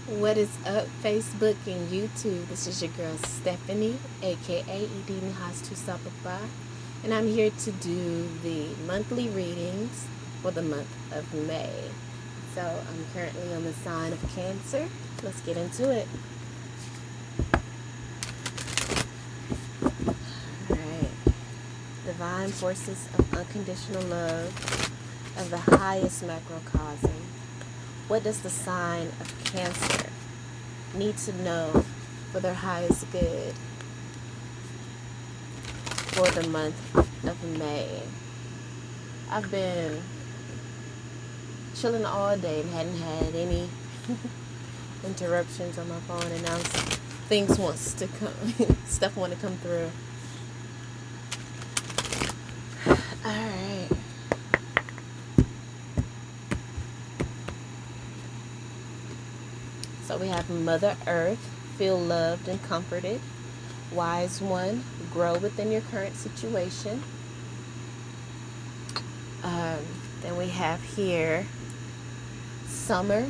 What is up, Facebook and YouTube? This is your girl Stephanie, aka Edini Has to Sapapa, and I'm here to do the monthly readings for the month of May. So I'm currently on the sign of Cancer. Let's get into it. Alright. Divine forces of unconditional love of the highest macrocosm. What does the sign of Cancer need to know for their highest good for the month of May? I've been chilling all day and hadn't had any interruptions on my phone, and now things wants to come, stuff want to come through. All right. So we have Mother Earth, feel loved and comforted. Wise One, grow within your current situation. Then we have here Summer,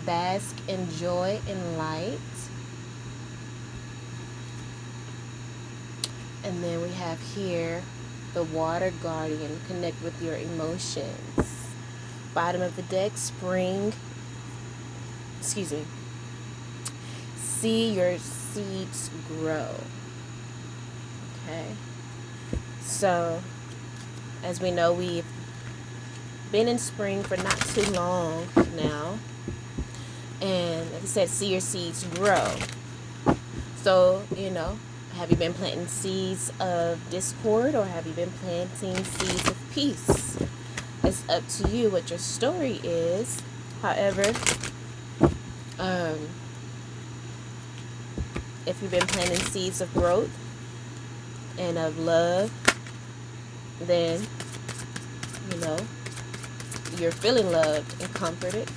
bask in joy and light. And then we have here the Water Guardian, connect with your emotions. Bottom of the deck, Spring. See your seeds grow. Okay. So, as we know, we've been in spring for not too long now. And like I said, see your seeds grow. So, have you been planting seeds of discord, or have you been planting seeds of peace? It's up to you what your story is. However, if you've been planting seeds of growth and of love, then, you're feeling loved and comforted.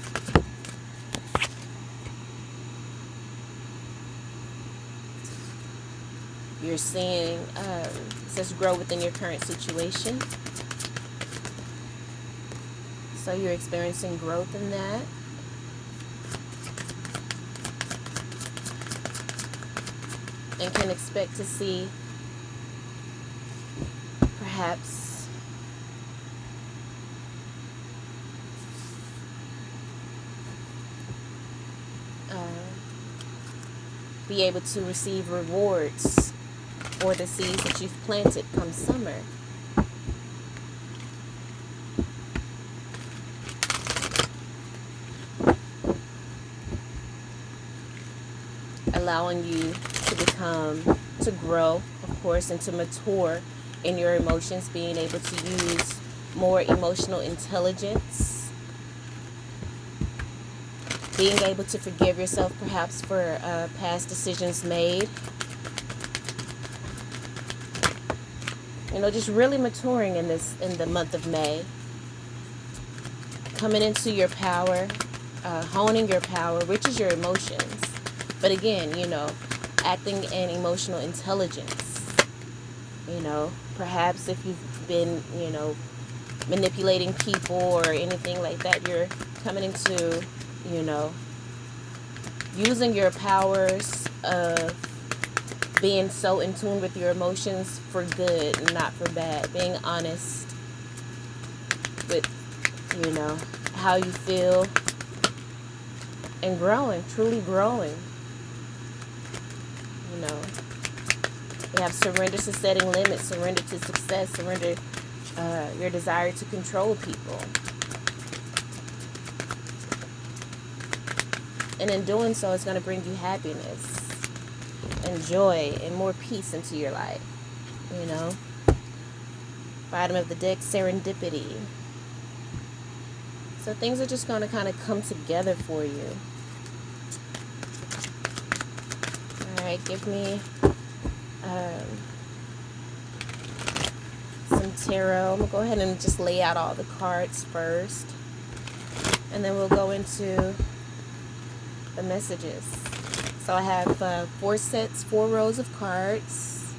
You're seeing, it says grow within your current situation. So you're experiencing growth in that. And can expect to see perhaps be able to receive rewards for the seeds that you've planted come summer. Allowing you to grow, of course, and to mature in your emotions, being able to use more emotional intelligence, being able to forgive yourself perhaps for past decisions made. Just really maturing in the month of May. Coming into your power, honing your power, which is your emotions. But again, acting in emotional intelligence. Perhaps if you've been, manipulating people or anything like that, you're coming into, using your powers of being so in tune with your emotions for good and not for bad. Being honest with, how you feel, and growing, truly growing. You have surrender to setting limits, surrender to success, surrender your desire to control people. And in doing so, it's going to bring you happiness and joy and more peace into your life. Bottom of the deck, serendipity. So things are just going to kind of come together for you. Alright, give me some tarot. I'm going to go ahead and just lay out all the cards first. And then we'll go into the messages. So I have 4 rows of cards.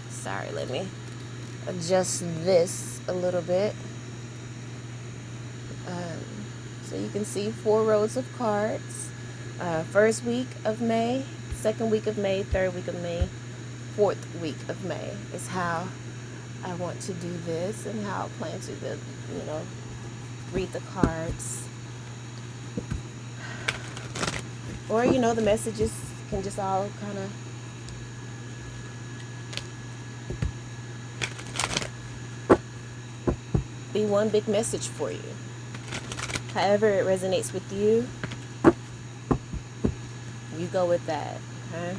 Sorry, let me adjust this a little bit. So you can see 4 rows of cards. First week of May, second week of May, third week of May, fourth week of May is how I want to do this and how I plan to, read the cards. Or, the messages can just all kind of be one big message for you. However it resonates with you, you go with that, okay?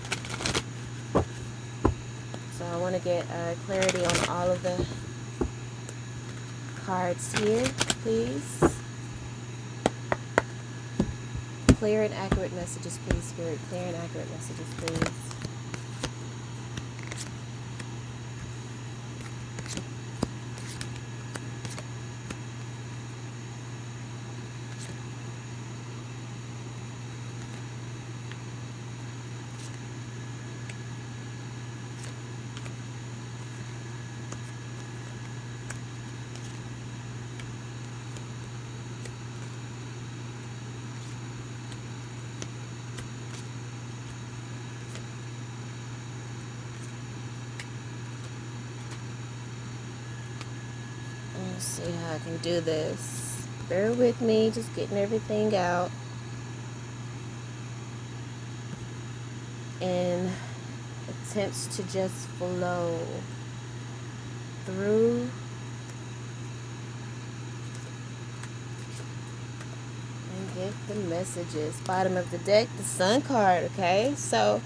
So I want to get clarity on all of the cards here, please. Clear and accurate messages, please, Spirit. Clear and accurate messages, please. Let's see how I can do this. Bear with me, just getting everything out. And attempts to just flow through and get the messages. Bottom of the deck, the Sun card, okay? So,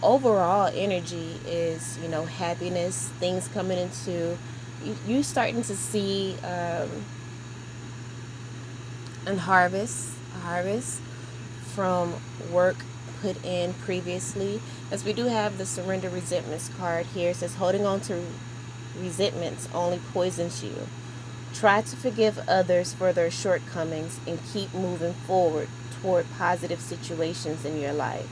overall energy is, happiness, things coming into you starting to see a harvest from work put in previously. As we do have the surrender resentments card here, it says holding on to resentments only poisons you. Try to forgive others for their shortcomings and keep moving forward toward positive situations in your life.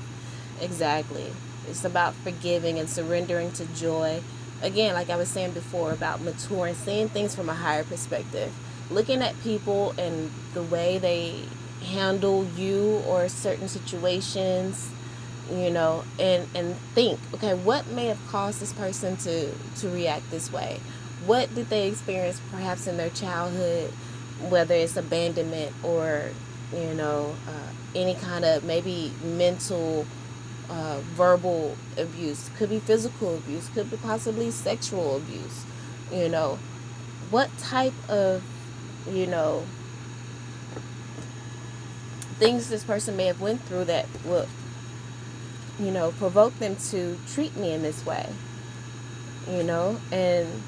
Exactly. It's about forgiving and surrendering to joy. Again, like I was saying before, about maturing, seeing things from a higher perspective. Looking at people and the way they handle you or certain situations, and think, okay, what may have caused this person to react this way? What did they experience perhaps in their childhood, whether it's abandonment or, any kind of maybe mental verbal abuse, could be physical abuse, could be possibly sexual abuse. What type of things this person may have went through that will provoke them to treat me in this way, and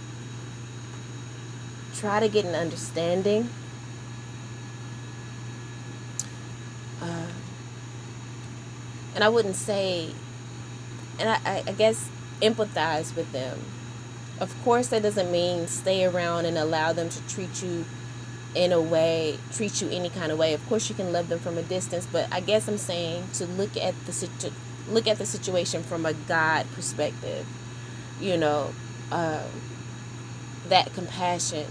try to get an understanding. And I wouldn't say, and I guess empathize with them. Of course, that doesn't mean stay around and allow them to treat you any kind of way. Of course, you can love them from a distance, but I guess I'm saying to look at the situation from a God perspective. That compassion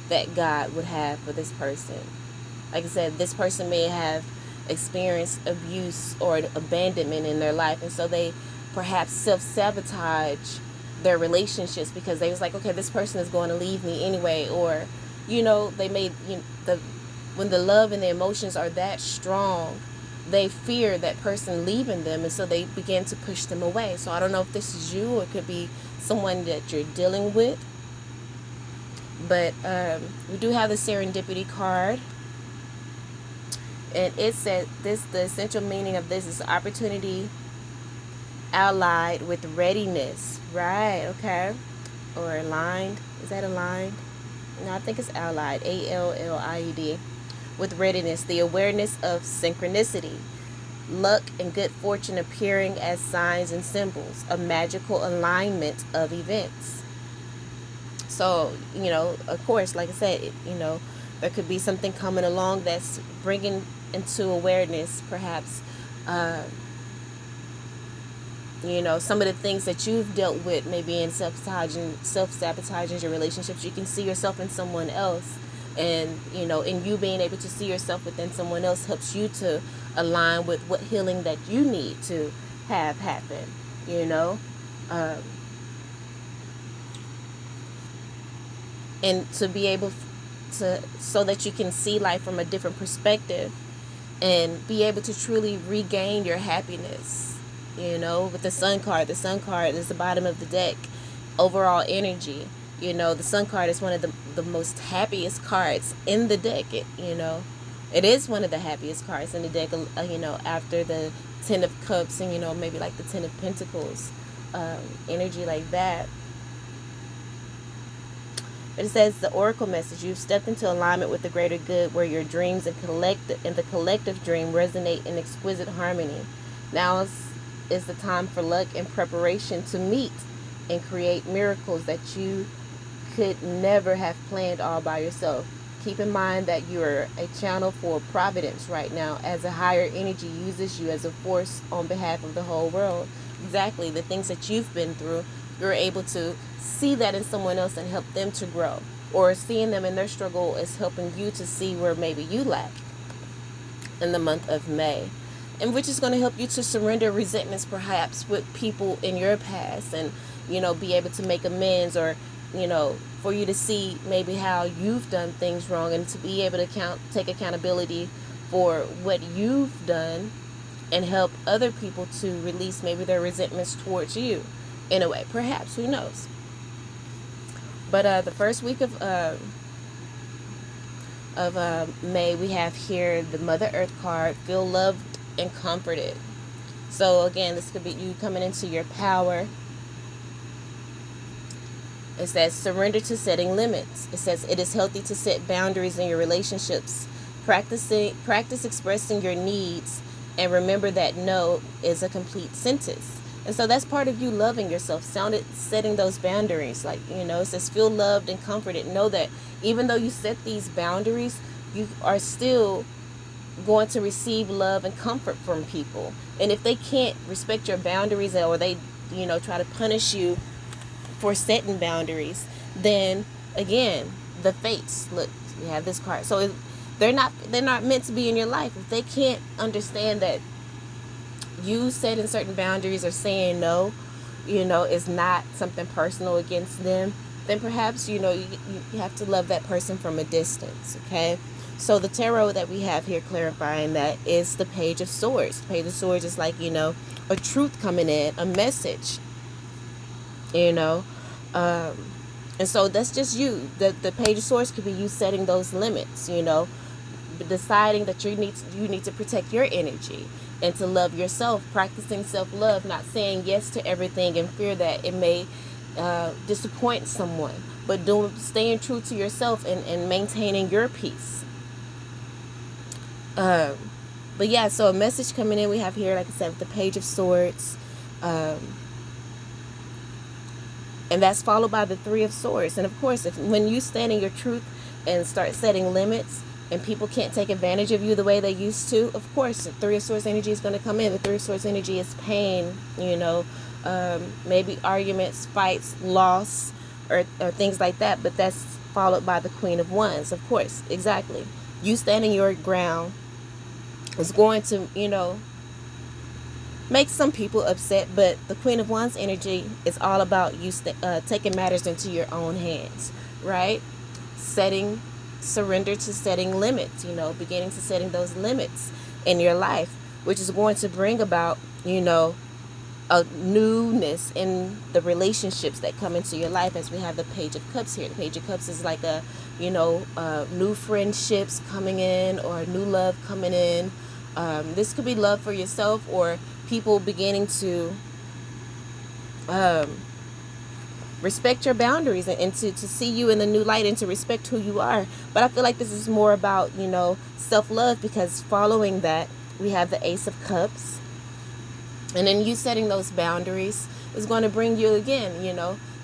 that God would have for this person. Like I said, this person may have experienced abuse or abandonment in their life, and so they perhaps self-sabotage their relationships because they was like, okay, this person is going to leave me anyway, or they made when the love and the emotions are that strong, they fear that person leaving them, and so they begin to push them away. So I don't know if this is you, or it could be someone that you're dealing with, but we do have the serendipity card. And it said the essential meaning of this is opportunity allied with readiness. Right, okay. Or aligned. Is that aligned? No, I think it's allied. ALLIED. With readiness. The awareness of synchronicity. Luck and good fortune appearing as signs and symbols. A magical alignment of events. So, of course, like I said, there could be something coming along that's bringing into awareness, perhaps, some of the things that you've dealt with, maybe in self-sabotaging your relationships. You can see yourself in someone else, And in you being able to see yourself within someone else helps you to align with what healing that you need to have happen. um, and to be able to, so that you can see life from a different perspective and be able to truly regain your happiness. With the sun card is the bottom of the deck. Overall energy. The sun card is one of the most happiest cards in the deck. It is one of the happiest cards in the deck, after the Ten of Cups and, maybe like the Ten of Pentacles, energy like that. But it says the oracle message: you've stepped into alignment with the greater good, where your dreams and the collective dream resonate in exquisite harmony. Now is the time for luck and preparation to meet and create miracles that you could never have planned all by yourself. Keep in mind that you are a channel for providence right now, as a higher energy uses you as a force on behalf of the whole world. Exactly, the things that you've been through, you're able to see that in someone else and help them to grow. Or seeing them in their struggle is helping you to see where maybe you lack in the month of May. And which is going to help you to surrender resentments perhaps with people in your past, and be able to make amends, or for you to see maybe how you've done things wrong, and to be able to take accountability for what you've done, and help other people to release maybe their resentments towards you in a way, perhaps, who knows. But the first week of May, we have here the Mother Earth card: feel loved and comforted. So again, this could be you coming into your power. It says surrender to setting limits. It says it is healthy to set boundaries in your relationships. Practice expressing your needs, and remember that no is a complete sentence. And so that's part of you loving yourself, setting those boundaries. Like, it says feel loved and comforted. Know that even though you set these boundaries, you are still going to receive love and comfort from people. And if they can't respect your boundaries, or they try to punish you for setting boundaries, then again, the fates, look, we have this card. So they're not meant to be in your life. If they can't understand that you setting certain boundaries or saying no is not something personal against them, then perhaps you have to love that person from a distance. Okay. So the tarot that we have here clarifying that is the Page of Swords. The Page of Swords is like, a truth coming in, a message, and so that's just you. The Page of Swords could be you setting those limits, deciding that you need to protect your energy and to love yourself, practicing self-love, not saying yes to everything in fear that it may disappoint someone, but staying true to yourself and maintaining your peace. But yeah, so a message coming in we have here, like I said, with the Page of Swords, and that's followed by the Three of Swords. And of course, when you stand in your truth and start setting limits, and people can't take advantage of you the way they used to, of course, the Three of Swords energy is going to come in. The Three of Swords energy is pain, maybe arguments, fights, loss, or things like that. But that's followed by the Queen of Wands, of course, exactly. You standing your ground is going to, make some people upset, but the Queen of Wands energy is all about you taking matters into your own hands, right? Surrender to setting limits, beginning to setting those limits in your life, which is going to bring about, a newness in the relationships that come into your life, as we have the Page of Cups here. The Page of Cups is like new friendships coming in, or new love coming in. This could be love for yourself, or people beginning to respect your boundaries, and to see you in a new light, and to respect who you are. But I feel like this is more about, self-love, because following that, we have the Ace of Cups. And then you setting those boundaries is going to bring you, again,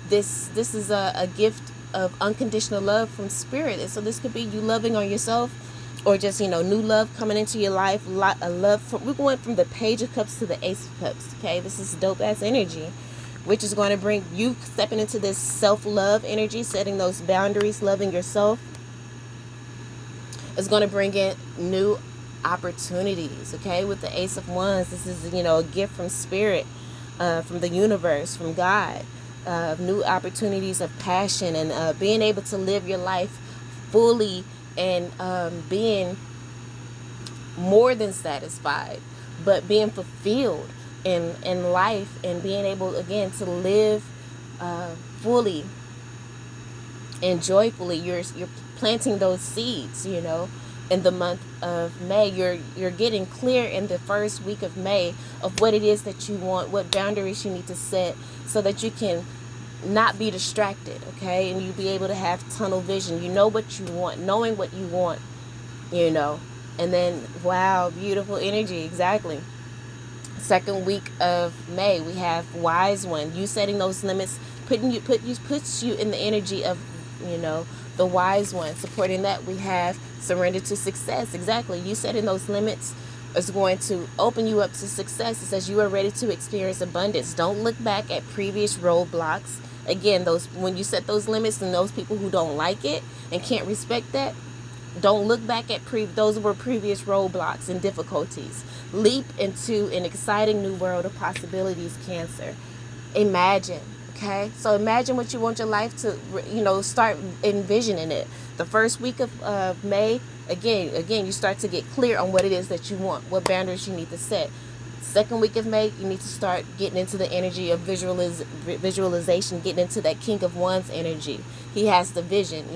this is a gift of unconditional love from Spirit. And so this could be you loving on yourself, or just, new love coming into your life. We're going from the Page of Cups to the Ace of Cups. Okay, this is dope ass energy, which is going to bring you stepping into this self-love energy, setting those boundaries, loving yourself. It's going to bring in new opportunities. Okay, with the Ace of Wands, this is, a gift from spirit, from the universe, from God. New opportunities of passion, and being able to live your life fully, and being more than satisfied, but being fulfilled in life, and being able again to live fully and joyfully. You're planting those seeds, in the month of May. You're getting clear in the first week of May of what it is that you want, what boundaries you need to set, so that you can not be distracted, okay? And you be able to have tunnel vision. You know what you want, knowing what you want, And then, wow, beautiful energy, exactly. Second week of May, we have Wise One. You setting those limits, puts you in the energy of, the Wise One. Supporting that, we have Surrender to Success. Exactly. You setting those limits is going to open you up to success. It says you are ready to experience abundance. Don't look back at previous roadblocks. Again, those, when you set those limits, and those people who don't like it and can't respect that, don't look back at those were previous roadblocks and difficulties. Leap into an exciting new world of possibilities, Cancer. Imagine, okay? So imagine what you want your life to, start envisioning it. The first week of May, again, you start to get clear on what it is that you want, what boundaries you need to set. Second week of May, you need to start getting into the energy of visualization, getting into that King of Wands energy. He has the vision,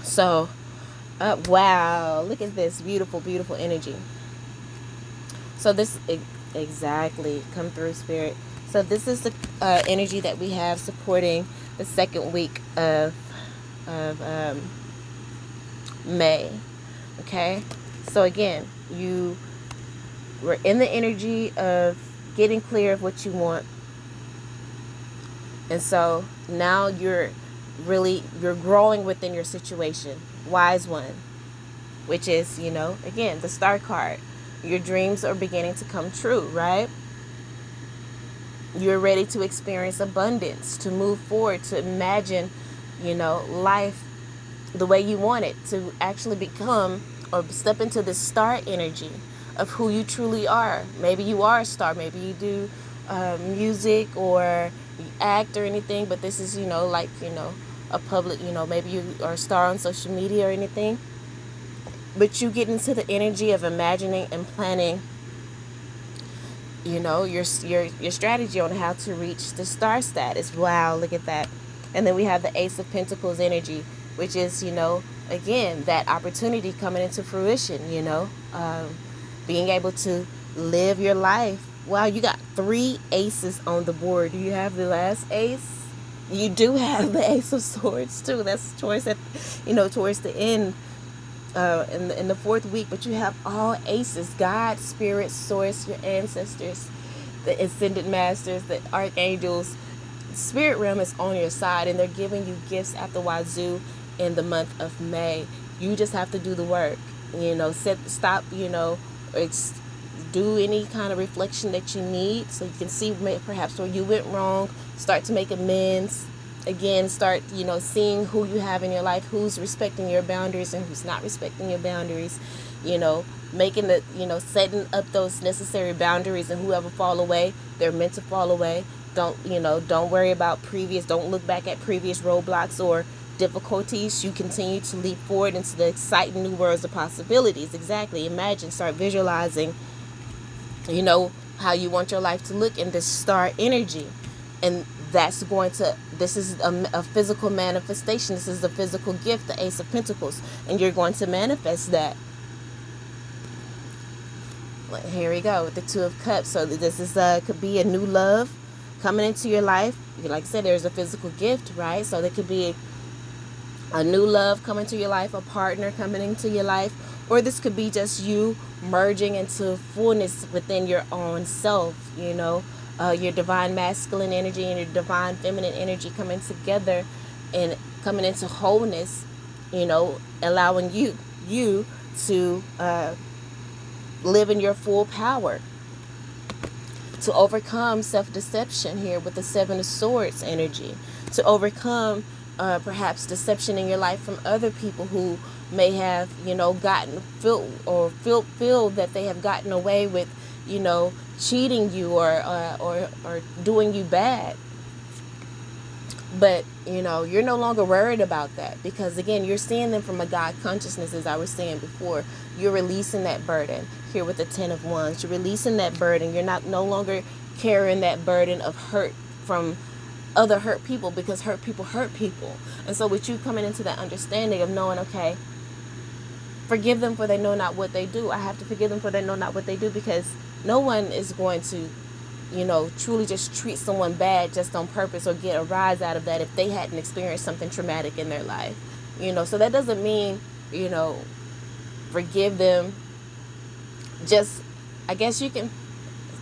So, wow, look at this beautiful, beautiful energy. So this, exactly, come through, Spirit. So this is the energy that we have supporting the second week of May. Okay, so again, you were in the energy of getting clear of what you want, and so now you're growing within your situation. Wise One, which is, again, the Star card. Your dreams are beginning to come true, right? You're ready to experience abundance, to move forward, to imagine, life the way you want it, to actually become or step into the star energy of who you truly are. Maybe you are a star. Maybe you do music or you act or anything, but this is, a public, maybe you are a star on social media or anything. But you get into the energy of imagining and planning, your strategy on how to reach the star status. Wow, look at that. And then we have the Ace of Pentacles energy, which is, again, that opportunity coming into fruition, being able to live your life. Wow, you got 3 aces on the board. Do you have the last ace? You do have the Ace of Swords too. That's towards the end, in the fourth week. But you have all aces: God, Spirit, Source, your ancestors, the Ascended Masters, the Archangels. Spirit realm is on your side, and they're giving you gifts at the wazoo in the month of May. You just have to do the work. Stop. Do any kind of reflection that you need, so you can see perhaps where you went wrong. Start to make amends. Again, start, seeing who you have in your life, who's respecting your boundaries and who's not respecting your boundaries. Making the, setting up those necessary boundaries, and whoever fall away, they're meant to fall away. Don't worry about don't look back at previous roadblocks or difficulties. You continue to leap forward into the exciting new worlds of possibilities. Exactly. Imagine, start visualizing, how you want your life to look in this star energy. And this is a physical manifestation. This is the physical gift, the Ace of Pentacles. And you're going to manifest that. Here we go with the Two of Cups. So this is could be a new love coming into your life. Like I said, there's a physical gift, right? So there could be a new love coming to your life, a partner coming into your life, or this could be just you merging into fullness within your own self, your divine masculine energy and your divine feminine energy coming together and coming into wholeness, allowing you to live in your full power, to overcome self-deception here with the Seven of Swords energy, to overcome perhaps deception in your life from other people who may have, gotten feel that they have gotten away with, cheating you or doing you bad. But, you're no longer worried about that, because again, you're seeing them from a God consciousness, as I was saying before. You're releasing that burden here with the 10 of Wands. You're releasing that burden. You're no longer carrying that burden of hurt from other hurt people, because hurt people hurt people. And so with you coming into that understanding of knowing, okay, forgive them for they know not what they do. I have to forgive them for they know not what they do, because no one is going to, truly just treat someone bad just on purpose or get a rise out of that if they hadn't experienced something traumatic in their life. So that doesn't mean, forgive them. Just, I guess you can,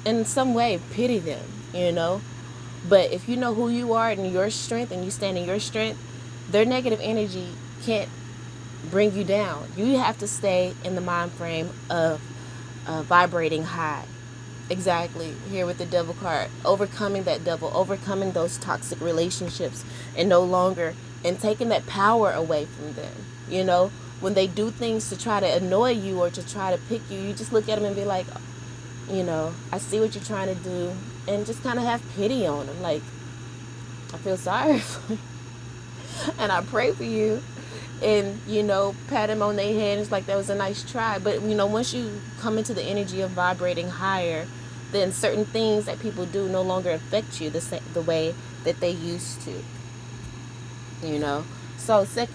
in some way, pity them, But if you know who you are and your strength, and you stand in your strength, their negative energy can't bring you down. You have to stay in the mind frame of vibrating high. Exactly. Here with the Devil card, overcoming that devil, overcoming those toxic relationships, and taking that power away from them. When they do things to try to annoy you or to try to pick you, you just look at them and be like, I see what you're trying to do, and just kind of have pity on them. Like, I feel sorry for you, and I pray for you, and, pat them on their head. It's like, that was a nice try. But, once you come into the energy of vibrating higher, then certain things that people do no longer affect you the way that they used to, So third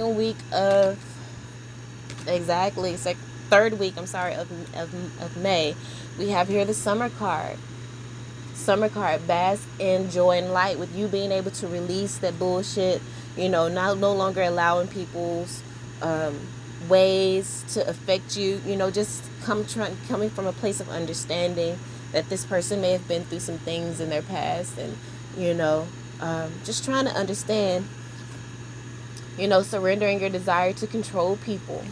week, of May, we have here the Summer card. Summer card, bask in joy and light, with you being able to release that bullshit, no longer allowing people's ways to affect you, just coming from a place of understanding that this person may have been through some things in their past, and, just trying to understand, surrendering your desire to control people,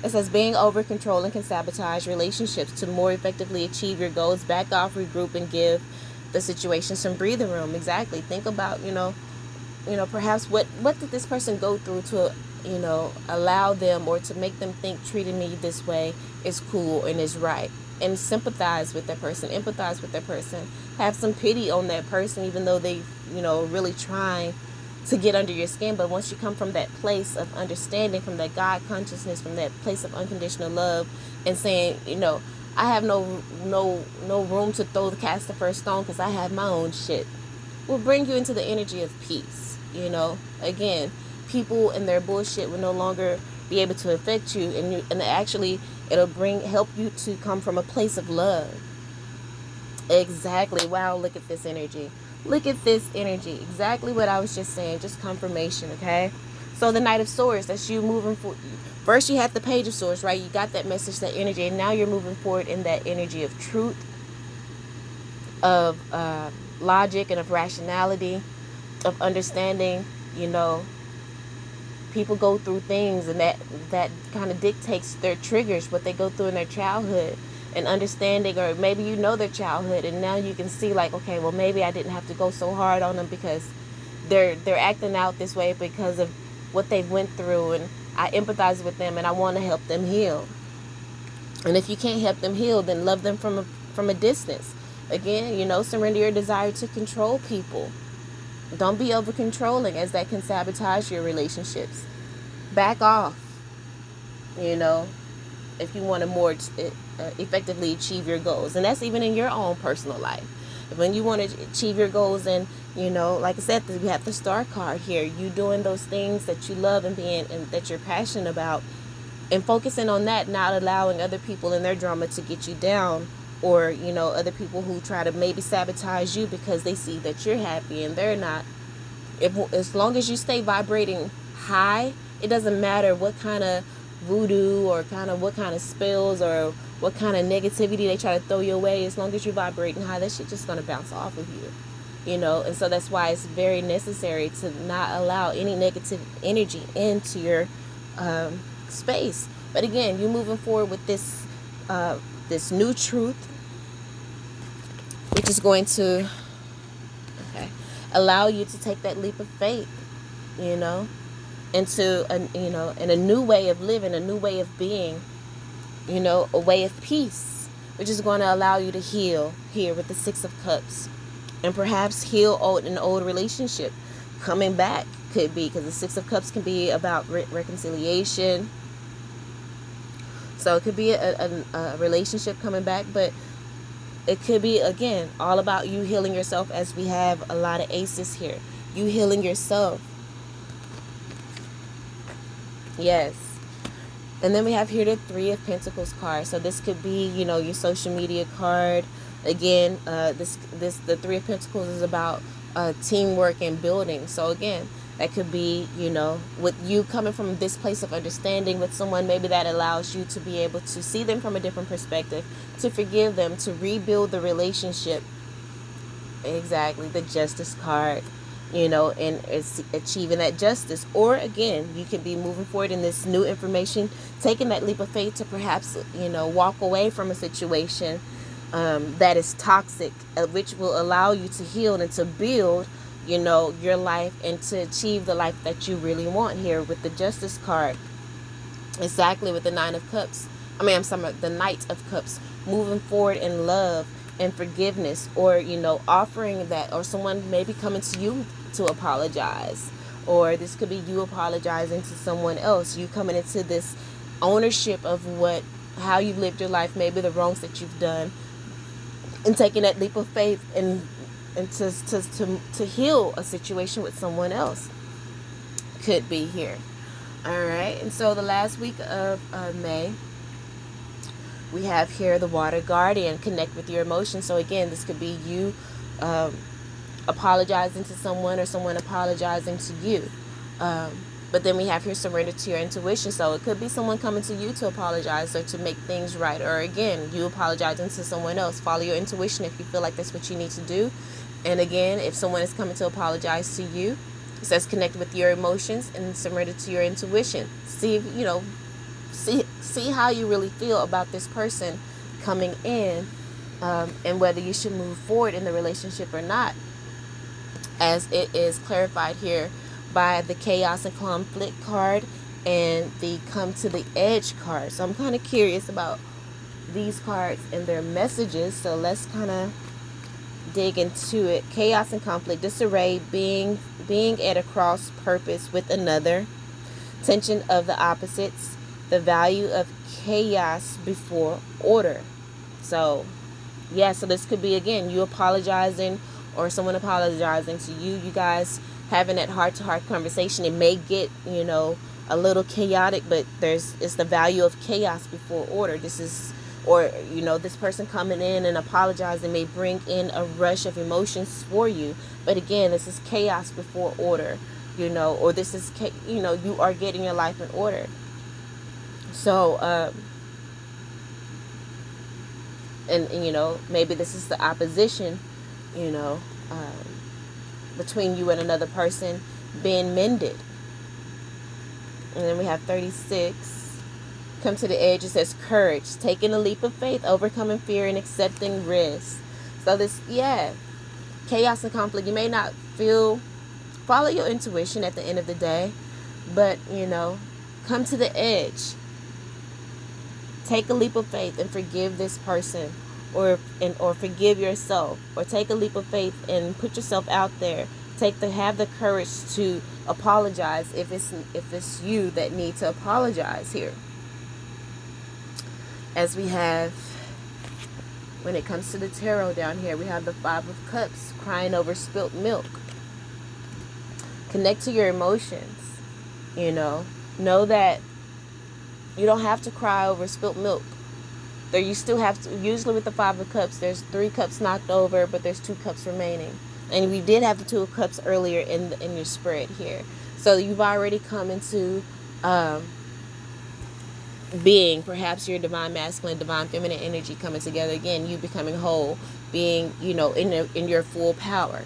It says being over controlling can sabotage relationships. To more effectively achieve your goals, back off, regroup, and give the situation some breathing room. Exactly. Think about, perhaps what did this person go through to, allow them or to make them think treating me this way is cool and is right. And sympathize with that person, empathize with that person, have some pity on that person, even though they, really trying to get under your skin. But once you come from that place of understanding, from that God consciousness, from that place of unconditional love, and saying, I have no room to cast the first stone, because I have my own shit, will bring you into the energy of peace. Again, people and their bullshit will no longer be able to affect you, and actually it'll help you to come from a place of love. Exactly. Wow, look at this energy. Look at this energy. Exactly what I was just saying. Just confirmation, okay? So the Knight of Swords, that's you moving forward. First you had the Page of Swords, right? You got that message, that energy, and now you're moving forward in that energy of truth, of logic, and of rationality, of understanding. People go through things, and that kind of dictates their triggers, what they go through in their childhood, and understanding, or maybe their childhood, and now you can see, like, okay, well, maybe I didn't have to go so hard on them, because they're acting out this way because of what they went through, and I empathize with them, and I want to help them heal. And if you can't help them heal, then love them from a distance. Again, surrender your desire to control people. Don't be over controlling, as that can sabotage your relationships. Back off, if you want to more effectively achieve your goals. And that's even in your own personal life. When you want to achieve your goals, and, like I said, we have the Star card here. You doing those things that you love and that you're passionate about, and focusing on that, not allowing other people and their drama to get you down, or, other people who try to maybe sabotage you because they see that you're happy and they're not. As long as you stay vibrating high, it doesn't matter what kind of voodoo or what kind of spells or what kind of negativity they try to throw your way. As long as you're vibrating high, that shit just going to bounce off of you. And so that's why it's very necessary to not allow any negative energy into your space. But again, you're moving forward with this new truth, which is going to allow you to take that leap of faith. you know, into in a new way of living, a new way of being, a way of peace, which is going to allow you to heal here with the Six of Cups, and perhaps heal an old relationship coming back. Could be because the Six of Cups can be about reconciliation. So it could be a relationship coming back, but it could be, again, all about you healing yourself, as we have a lot of aces here. You healing yourself. Yes. And then we have here the Three of Pentacles card. So this could be, your social media card. Again, the Three of Pentacles is about teamwork and building. So again, that could be, with you coming from this place of understanding with someone, maybe that allows you to be able to see them from a different perspective, to forgive them, to rebuild the relationship. Exactly, the Justice card, and it's achieving that justice. Or again, you could be moving forward in this new information, taking that leap of faith to perhaps, walk away from a situation that is toxic, which will allow you to heal and to build your life, and to achieve the life that you really want here with the Justice card. Exactly, with the Nine of Cups. The Knight of Cups, moving forward in love and forgiveness, or offering that, or someone maybe coming to you to apologize, or this could be you apologizing to someone else, you coming into this ownership of how you've lived your life, maybe the wrongs that you've done, and taking that leap of faith and to heal a situation with someone else. Could be here. All right. And so the last week of May, we have here the Water Guardian, connect with your emotions. So again, this could be you apologizing to someone, or someone apologizing to you. But then we have here surrender to your intuition. So it could be someone coming to you to apologize or to make things right. Or again, you apologizing to someone else. Follow your intuition if you feel like that's what you need to do. And again, if someone is coming to apologize to you, it says connect with your emotions and surrender to your intuition. See how you really feel about this person coming in, and whether you should move forward in the relationship or not, as it is clarified here by the Chaos and Conflict card and the Come to the Edge card. So I'm kind of curious about these cards and their messages. So let's kind of dig into it. Chaos and Conflict, disarray, being at a cross purpose with another, tension of the opposites, the value of chaos before order. So so this could be, again, you apologizing or someone apologizing to you. You guys having that heart-to-heart conversation. It may get, a little chaotic, but it's the value of chaos before order. This person coming in and apologizing may bring in a rush of emotions for you. But again, this is chaos before order, or this is, you are getting your life in order. So, maybe this is the opposition, between you and another person being mended. And then we have 36. Come to the edge. It says courage, taking a leap of faith, overcoming fear, and accepting risk. So this, chaos and conflict. You may not follow your intuition at the end of the day, but come to the edge. Take a leap of faith and forgive this person, or forgive yourself, or take a leap of faith and put yourself out there. Have the courage to apologize if it's you that need to apologize here. As we have, when it comes to the tarot down here, we have the Five of Cups, crying over spilt milk. Connect to your emotions. Know that you don't have to cry over spilt milk. There, you still have to. Usually with the Five of Cups, there's 3 cups knocked over, but there's 2 cups remaining. And we did have the 2 of Cups earlier in your spread here. So you've already come into being, perhaps your divine masculine, divine feminine energy coming together again. You becoming whole, being in your full power.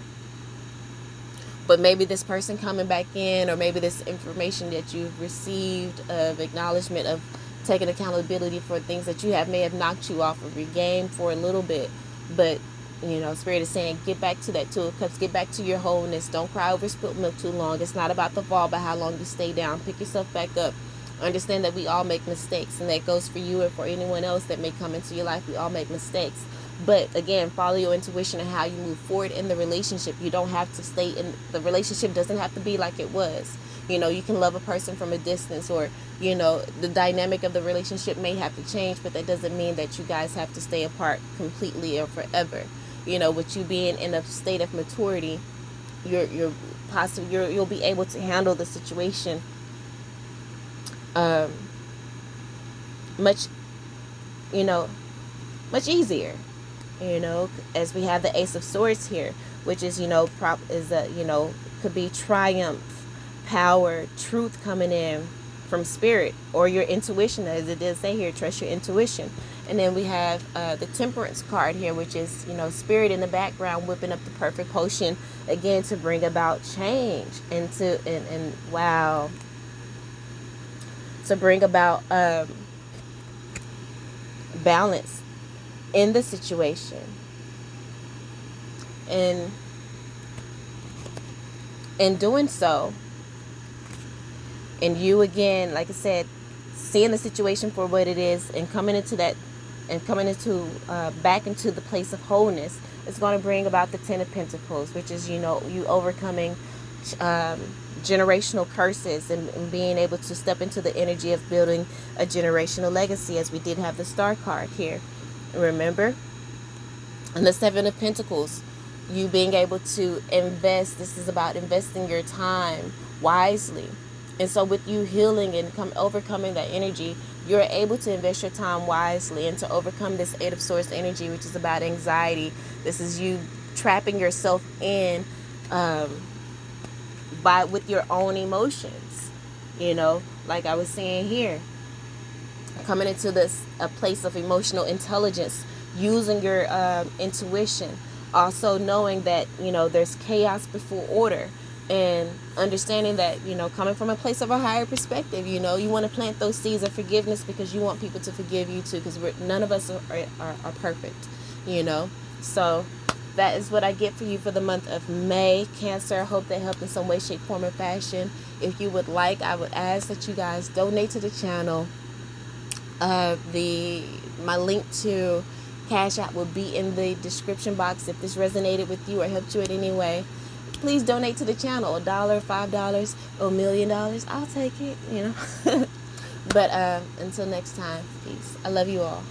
But maybe this person coming back in, or maybe this information that you've received of acknowledgement of taking accountability for things that may have knocked you off of your game for a little bit. But You know, Spirit is saying, get back to that Two of Cups. Get back to your wholeness. Don't cry over spilt milk too long. It's not about the fall, but how long you stay down. Pick yourself back up. Understand that we all make mistakes, and that goes for you and for anyone else that may come into your life. We all make mistakes. But again, follow your intuition and how you move forward in the relationship. You don't have to stay in the relationship. Doesn't have to be like it was. You know, you can love a person from a distance, or, you know, the dynamic of the relationship may have to change, but that doesn't mean that you guys have to stay apart completely or forever. You know, with you being in a state of maturity, you'll be able to handle the situation much, you know, much easier. You know, as we have the Ace of Swords here, which is, you know, could be triumph, power, truth coming in from spirit, or your intuition, as it does say here, trust your intuition. And then we have the Temperance card here, which is, you know, spirit in the background whipping up the perfect potion again to bring about change and wow, to bring about balance in the situation. And in doing so, and you, again, like I said, seeing the situation for what it is and coming into that, and coming into back into the place of wholeness, is going to bring about the Ten of Pentacles, which is, you know, you overcoming generational curses, and being able to step into the energy of building a generational legacy, as we did have the Star card here, remember. And the Seven of Pentacles, you being able to invest. This is about investing your time wisely. And so with you healing and overcoming that energy, you're able to invest your time wisely and to overcome this Eight of Swords energy, which is about anxiety. This is you trapping yourself in with your own emotions. You know, like I was saying here, coming into a place of emotional intelligence, using your intuition, also knowing that, you know, there's chaos before order, and understanding that, you know, coming from a place of a higher perspective, you know, you want to plant those seeds of forgiveness because you want people to forgive you too, because none of us are perfect, you know. So that is what I get for you for the month of May, Cancer. I hope that helped in some way, shape, form, or fashion. If you would like, I would ask that you guys donate to the channel. My link to Cash App will be in the description box. If this resonated with you or helped you in any way, please donate to the channel. $1, $5, or $1 million, I'll take it, you know. But until next time, peace. I love you all.